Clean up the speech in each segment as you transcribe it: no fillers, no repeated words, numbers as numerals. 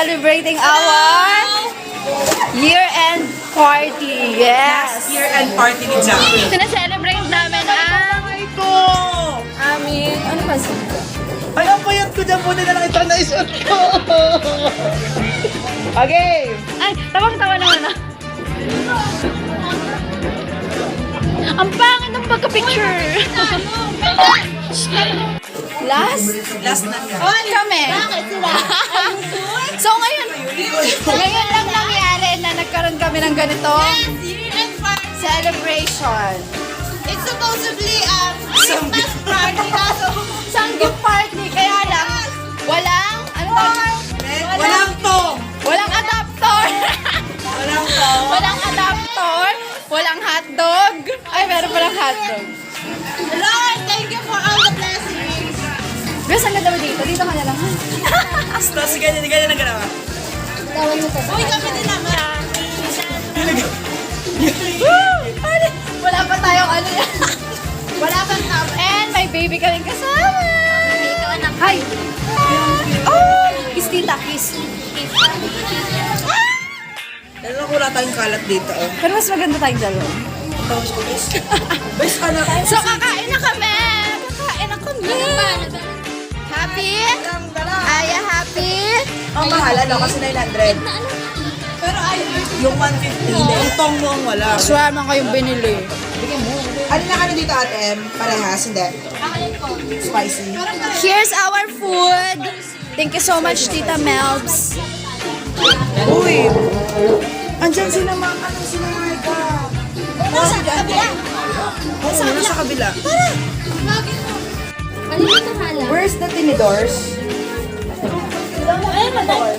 celebrating our year-end party. Yes! Year-end party ni Jack. Sineselebrate namin ang Ito! aming... Ano ba siya? Ay, ang payat ko dyan. Buti na lang ito na isot ko. Okay. Ay, tawang-tawa naman ah. Ang pangit ng pagka-picture. Last Last na siya. kami. So ngayon lang nangyari na nagkaroon kami ng ganito celebration. It's supposedly Christmas party kaso Sanggip party, kaya lang walang, ano tawag? Walang tong. Walang adapter. Walang tong. Walang adapter. Walang hotdog. Ay, meron palang hotdog. Lord, thank you for all the blessings. Bes, ang ganda mo dito. Dito ka na lang. Basta, sige, hindi ganyan ang ganawa. Uy, kami din naman. Wala pa tayong ano yan. Wala bang top? And may baby kaming kasama. Hi. Oh, kiss tita, kiss. Dalawa ko wala tayong kalat dito. Oh. Pero mas maganda tayong dalawa. Tapos ko, bes. Bes, ano? So, kakain na kami. Kakain na kami. Happy? Aya, happy? Ang mahal, ano? Kasi 900. Pero Yung 150, yung tong mo ang wala. Swear man kayong binili. Ano na kano dito, Ate M? Parehas, hindi. Spicy. Here's our food. Thank you so much, Tita Melbs. Uy! Andyan sila mga, anong sila mga ka? nasa kabila. Oo, nasa kabila. Ano yung nahala? Where's the tinidors? Ay, matay.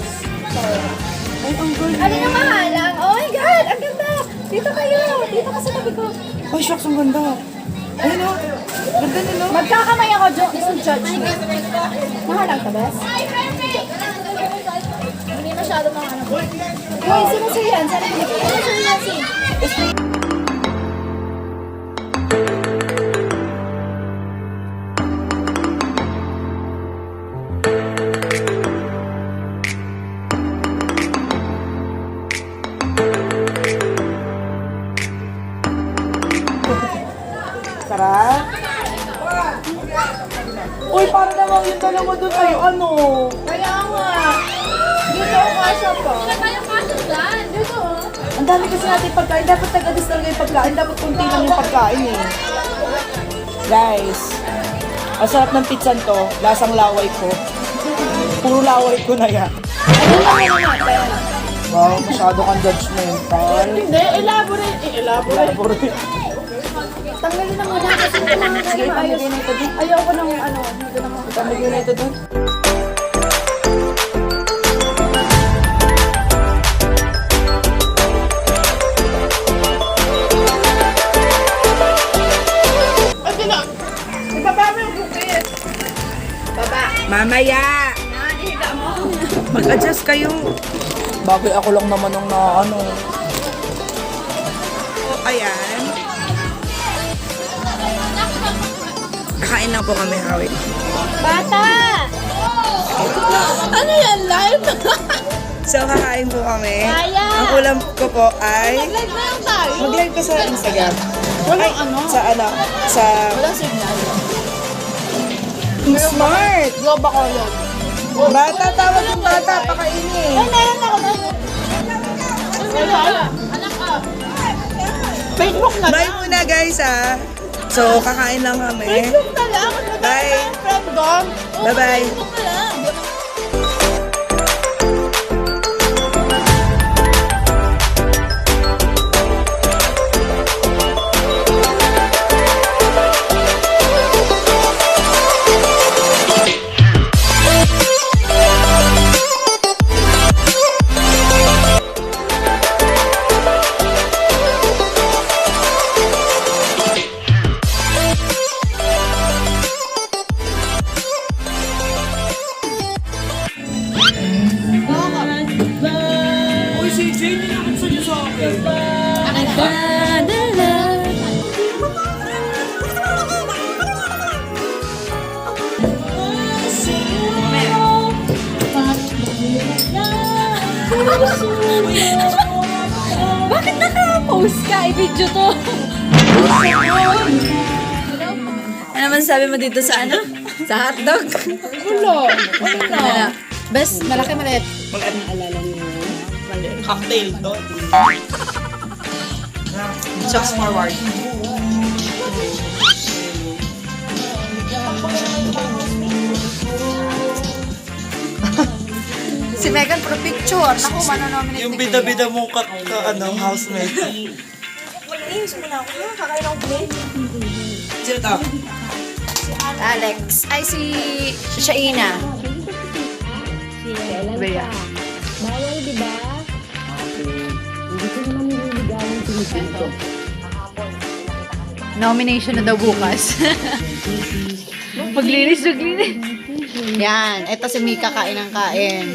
Ano yung mahalang? Oh my God! Ang ganda! Dito kayo! Dito ka sa tabi ko. Ay, shucks, ang ganda. Ayun o. Ganda nila. Magkakamay ako, don't judge me. Mahalang ka, Bes? Hindi masyado mga ano. Uy, sino si Yan? Sana Sarap. Uy, para naman yung dalawa doon ay ano? Kaya nga. Dito ako kasya pa. Tayo pasok dyan. Dito. Ang dami kasi natin pagkain. Dapat taga-adis talaga yung pagkain. Dapat kunti lang yung pagkain eh. Guys, ang sarap ng pizza to. Lasang laway ko. Puro laway ko na yan. Wow, masyado kang judgmental. Hindi, elaborate. Elaborate. Tanggalin na muna kasi Sige, pamigay na ito dun. ayoko ng ano, dito naman. Pamigay na ito dun. Ate na! Ibaba mo yung bukit. Baba. Mamaya! Mag-adjust kayo. Bagay ako lang naman ng na ano. So, ayan. Kakain lang po kami, Hawi. Bata! Ano yan, live? So, kakain po kami. Kaya! Ang ulam ko po ay... Live na lang tayo. Mag-live ka sa Instagram. Walang Ay, ano? Sa ano? Sa... Walang signal. Smart! Globe ako yun. Bata, tawag yung bata. Pakainin. Meron ako na. Anak ka. Facebook na Bye muna, guys, ah. So, kakain lang kami. Facebook na lang. Bye. Friend doon. Bye-bye. Facebook na lang. Uy, si Jane, nakakita niyo sa akin. Bakit naka-post ka? I-video to. Ano naman sabi mo dito sa ano? Sa hotdog? Wala. Ano? Best, malaki maliit. Cocktail doon. Just forward. Si Megan for picture. Naku, manonominate Yung ni Kuya. bida-bida mong housemate. Sino to? Alex. Ay, si Shaina. Bea. Bawal, di ba? Hindi ko naman nililigawan sinisito. Nomination na daw bukas. Paglinis. Yan. Ito si Mika kain ng kain.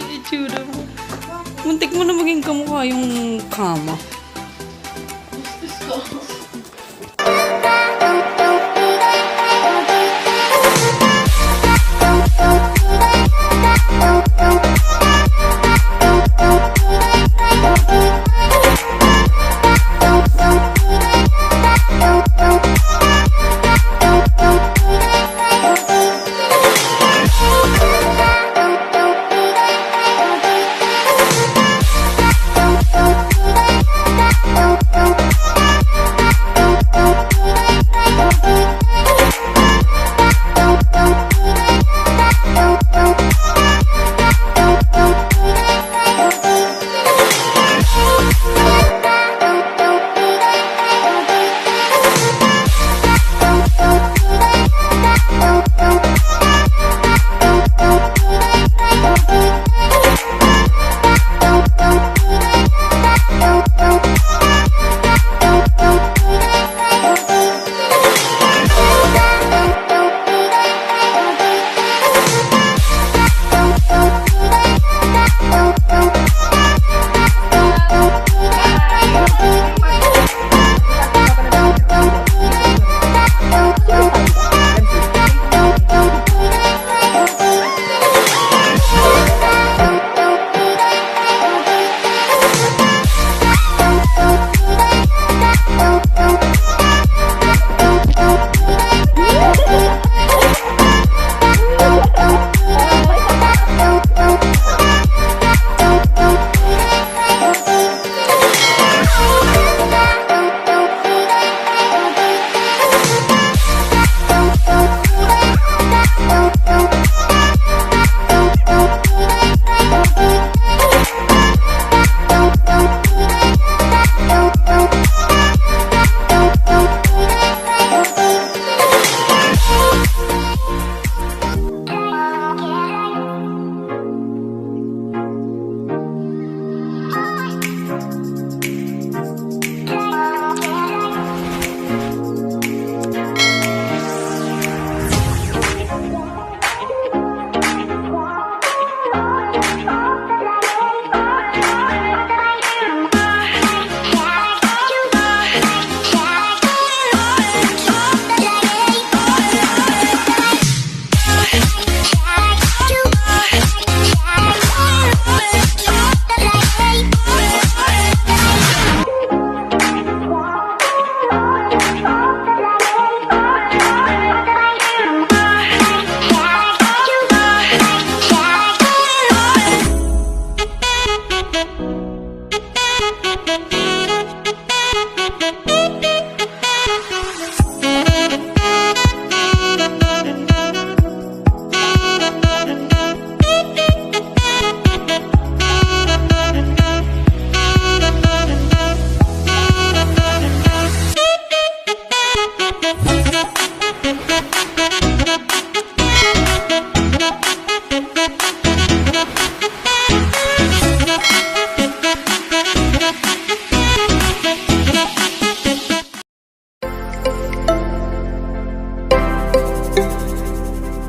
Itsura mo. Muntik mo na maging kamukha yung kama.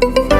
Bye.